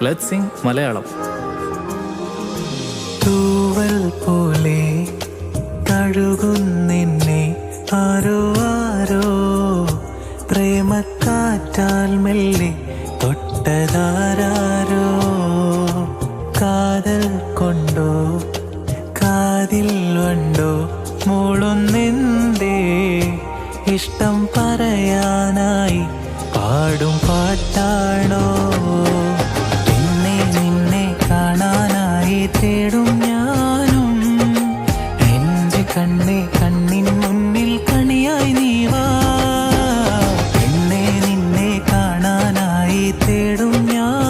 Let's Singh Malayalam. തൂവൽ പോലെ തഴുകുന്നിന്നെ ആരോ ആരോ പ്രേമക്കാറ്റാൽ മെല്ലെ തൊട്ടതാരോ. കാതൽ കൊണ്ടോ കാതിൽ വണ്ടോ മൂളുന്നെന്തേ ഇഷ്ടം പറയാനായി പാടും പാട്ടാണോ. നിന്നെ നിന്നെ കാണാനായി തേടും ഞാനും എൻ്റെ കണ്ണേ കണ്ണിൻ മുന്നിൽ കണിയായി നീ വാ. നിന്നെ നിന്നെ കാണാനായി തേടും ഞാൻ